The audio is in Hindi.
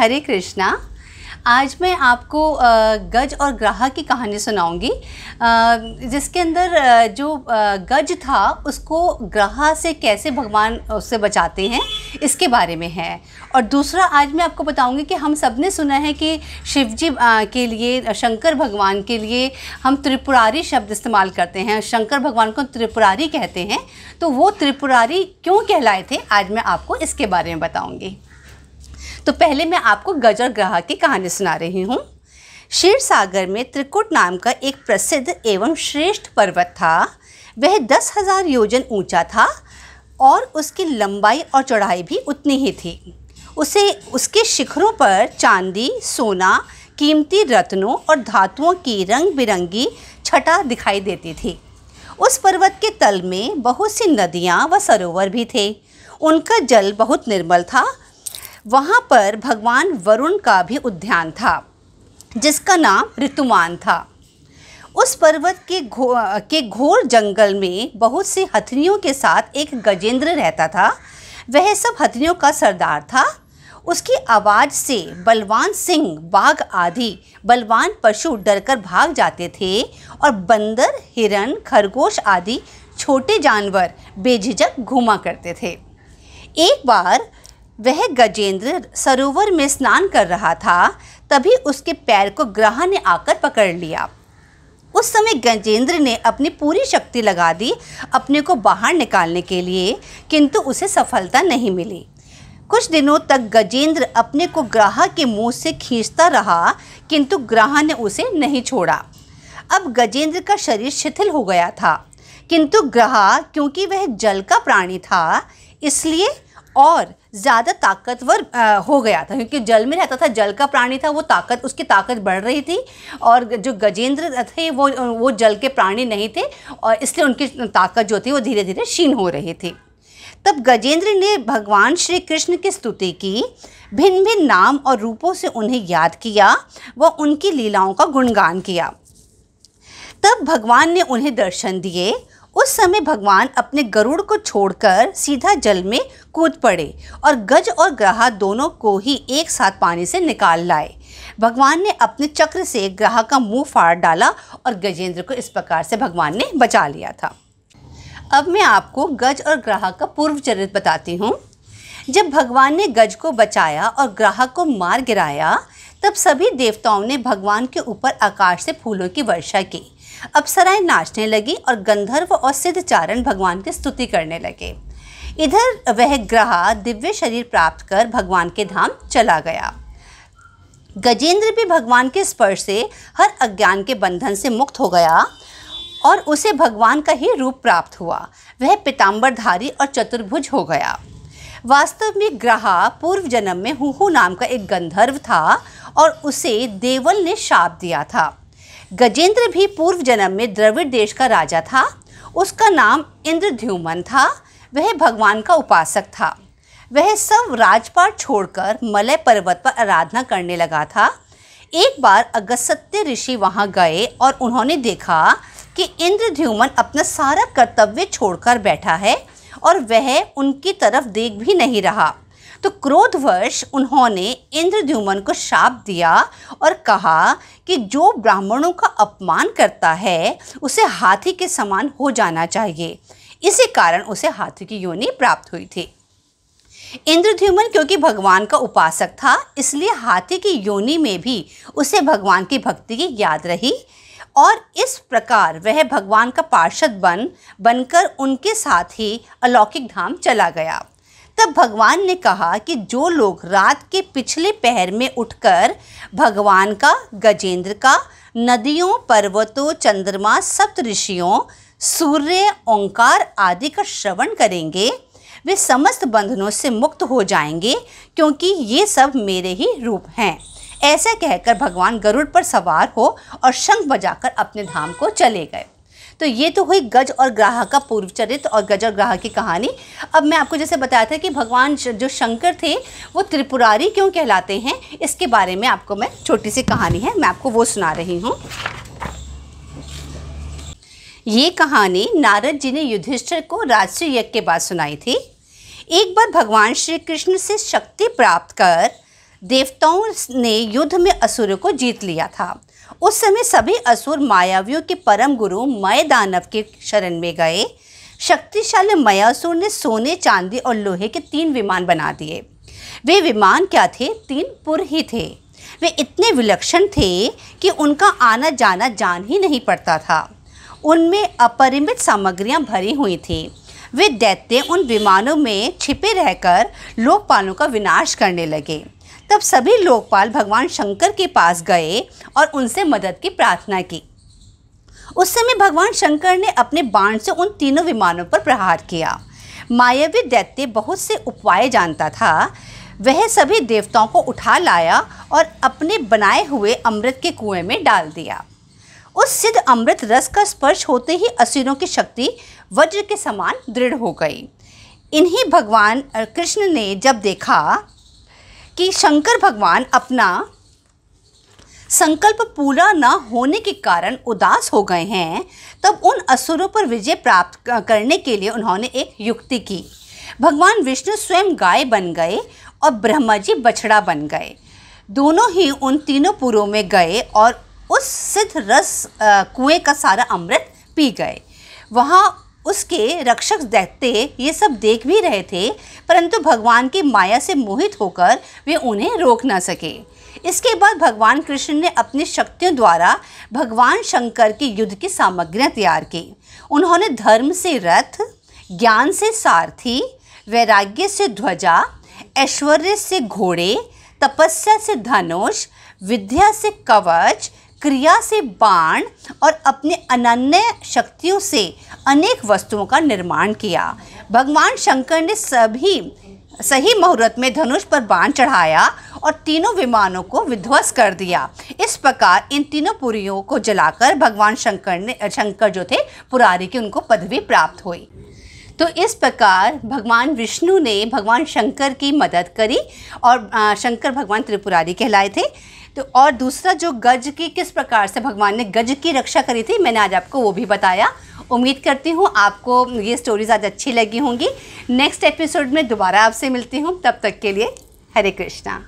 हरे कृष्णा। आज मैं आपको गज और ग्राह की कहानी सुनाऊंगी, जिसके अंदर जो गज था उसको ग्राह से कैसे भगवान उससे बचाते हैं इसके बारे में है। और दूसरा आज मैं आपको बताऊंगी कि हम सब ने सुना है कि शिवजी के लिए, शंकर भगवान के लिए हम त्रिपुरारी शब्द इस्तेमाल करते हैं। शंकर भगवान को त्रिपुरारी कहते हैं, तो वो त्रिपुरारी क्यों कहलाए थे आज मैं आपको इसके बारे में बताऊंगी। तो पहले मैं आपको गज और ग्राह की कहानी सुना रही हूँ। क्षीर सागर में त्रिकुट नाम का एक प्रसिद्ध एवं श्रेष्ठ पर्वत था। वह 10,000 योजन ऊंचा था और उसकी लंबाई और चौड़ाई भी उतनी ही थी। उसके शिखरों पर चांदी, सोना, कीमती रत्नों और धातुओं की रंग बिरंगी छटा दिखाई देती थी। उस पर्वत के तल में बहुत सी नदियाँ व सरोवर भी थे। उनका जल बहुत निर्मल था। वहाँ पर भगवान वरुण का भी उद्यान था, जिसका नाम ऋतुमान था। उस पर्वत के घोर जंगल में बहुत सी हथनियों के साथ एक गजेंद्र रहता था। वह सब हथनियों का सरदार था। उसकी आवाज़ से बलवान सिंह, बाघ आदि बलवान पशु डरकर भाग जाते थे और बंदर, हिरण, खरगोश आदि छोटे जानवर बेझिझक घूमा करते थे। एक बार वह गजेंद्र सरोवर में स्नान कर रहा था, तभी उसके पैर को ग्राह ने आकर पकड़ लिया। उस समय गजेंद्र ने अपनी पूरी शक्ति लगा दी अपने को बाहर निकालने के लिए, किंतु उसे सफलता नहीं मिली। कुछ दिनों तक गजेंद्र अपने को ग्राह के मुंह से खींचता रहा, किंतु ग्राह ने उसे नहीं छोड़ा। अब गजेंद्र का शरीर शिथिल हो गया था, किंतु ग्राह, क्योंकि वह जल का प्राणी था, इसलिए और ज़्यादा ताकतवर हो गया था। क्योंकि जल में रहता था, जल का प्राणी था, उसकी ताकत बढ़ रही थी। और जो गजेंद्र थे वो जल के प्राणी नहीं थे, और इसलिए उनकी ताकत जो थी वो धीरे धीरे क्षीण हो रही थी। तब गजेंद्र ने भगवान श्री कृष्ण की स्तुति की, भिन्न भिन्न नाम और रूपों से उन्हें याद किया व उनकी लीलाओं का गुणगान किया। तब भगवान ने उन्हें दर्शन दिए। उस समय भगवान अपने गरुड़ को छोड़कर सीधा जल में कूद पड़े और गज और ग्राह दोनों को ही एक साथ पानी से निकाल लाए। भगवान ने अपने चक्र से ग्राह का मुंह फाड़ डाला और गजेंद्र को इस प्रकार से भगवान ने बचा लिया था। अब मैं आपको गज और ग्राह का पूर्व चरित्र बताती हूँ। जब भगवान ने गज को बचाया और ग्राह को मार गिराया, तब सभी देवताओं ने भगवान के ऊपर आकाश से फूलों की वर्षा की। अप्सराएं नाचने लगी और गंधर्व और सिद्धचारण भगवान की स्तुति करने लगे। इधर वह ग्राह दिव्य शरीर प्राप्त कर भगवान के धाम चला गया। गजेंद्र भी भगवान के स्पर्श से हर अज्ञान के बंधन से मुक्त हो गया और उसे भगवान का ही रूप प्राप्त हुआ। वह पीताम्बरधारी और चतुर्भुज हो गया। वास्तव में ग्राह पूर्व जन्म में हुहु नाम का एक गंधर्व था और उसे देवल ने शाप दिया था। गजेंद्र भी पूर्व जन्म में द्रविड़ देश का राजा था। उसका नाम इंद्रद्युम्न था। वह भगवान का उपासक था। वह सब राजपाट छोड़कर मलय पर्वत पर आराधना करने लगा था। एक बार अगस्त्य ऋषि वहां गए और उन्होंने देखा कि इंद्रद्युम्न अपना सारा कर्तव्य छोड़कर बैठा है और वह उनकी तरफ देख भी नहीं रहा। तो क्रोधवश उन्होंने इंद्रद्युम्न को शाप दिया और कहा कि जो ब्राह्मणों का अपमान करता है उसे हाथी के समान हो जाना चाहिए। इसी कारण उसे हाथी की योनि प्राप्त हुई थी। इंद्रद्युम्न क्योंकि भगवान का उपासक था, इसलिए हाथी की योनि में भी उसे भगवान की भक्ति की याद रही और इस प्रकार वह भगवान का पार्षद बनकर उनके साथ ही अलौकिक धाम चला गया। तब भगवान ने कहा कि जो लोग रात के पिछले पहर में उठकर भगवान का, गजेंद्र का, नदियों, पर्वतों, चंद्रमा, सप्तऋषियों, सूर्य, ओंकार आदि का श्रवण करेंगे, वे समस्त बंधनों से मुक्त हो जाएंगे, क्योंकि ये सब मेरे ही रूप हैं। ऐसा कहकर भगवान गरुड़ पर सवार हो और शंख बजाकर अपने धाम को चले गए। तो ये तो हुई गज और ग्राह का पूर्व चरित्र और गज और ग्राह की कहानी। अब मैं आपको जैसे बताया था कि भगवान जो शंकर थे वो त्रिपुरारी क्यों कहलाते हैं, इसके बारे में आपको मैं छोटी सी कहानी है, मैं आपको वो सुना रही हूँ। ये कहानी नारद जी ने युधिष्ठिर को राजसूय यज्ञ के बाद सुनाई थी। एक बार भगवान श्री कृष्ण से शक्ति प्राप्त कर देवताओं ने युद्ध में असुरों को जीत लिया था। उस समय सभी असुर मायावियों के परम गुरु मय दानव के शरण में गए। शक्तिशाली मयासुर ने सोने, चांदी और लोहे के 3 विमान बना दिए। वे विमान क्या थे? 3 पुर ही थे। वे इतने विलक्षण थे कि उनका आना जाना जान ही नहीं पड़ता था। उनमें अपरिमित सामग्रियां भरी हुई थीं। वे दैत्य उन विमानों में छिपे रहकर लोकपालों का विनाश करने लगे। तब सभी लोकपाल भगवान शंकर के पास गए और उनसे मदद की प्रार्थना की। उस समय भगवान शंकर ने अपने बाण से उन तीनों विमानों पर प्रहार किया। मायावी दैत्य बहुत से उपाय जानता था। वह सभी देवताओं को उठा लाया और अपने बनाए हुए अमृत के कुएं में डाल दिया। उस सिद्ध अमृत रस का स्पर्श होते ही असुरों की शक्ति वज्र के समान दृढ़ हो गई। इन्हीं भगवान कृष्ण ने जब देखा कि शंकर भगवान अपना संकल्प पूरा न होने के कारण उदास हो गए हैं, तब उन असुरों पर विजय प्राप्त करने के लिए उन्होंने एक युक्ति की। भगवान विष्णु स्वयं गाय बन गए और ब्रह्मा जी बछड़ा बन गए। दोनों ही उन तीनों पुरों में गए और उस सिद्ध रस कुएं का सारा अमृत पी गए। वहाँ उसके रक्षक दैत्य ये सब देख भी रहे थे, परंतु भगवान की माया से मोहित होकर वे उन्हें रोक न सके। इसके बाद भगवान कृष्ण ने अपनी शक्तियों द्वारा भगवान शंकर के युद्ध की सामग्रियां तैयार की। उन्होंने धर्म से रथ, ज्ञान से सारथी, वैराग्य से ध्वजा, ऐश्वर्य से घोड़े, तपस्या से धनुष, विद्या से कवच, क्रिया से बाण और अपने अनन्य शक्तियों से अनेक वस्तुओं का निर्माण किया। भगवान शंकर ने सही मुहूर्त में धनुष पर बाण चढ़ाया और तीनों विमानों को विध्वस्त कर दिया। इस प्रकार इन तीनों पुरियों को जलाकर भगवान शंकर जो थे पुरारी की उनको पदवी प्राप्त हुई। तो इस प्रकार भगवान विष्णु ने भगवान शंकर की मदद करी और शंकर भगवान त्रिपुरारी कहलाए थे। तो और दूसरा जो गज की किस प्रकार से भगवान ने गज की रक्षा करी थी, मैंने आज आपको वो भी बताया। उम्मीद करती हूँ आपको ये स्टोरीज आज अच्छी लगी होंगी। नेक्स्ट एपिसोड में दोबारा आपसे मिलती हूँ। तब तक के लिए हरे कृष्णा।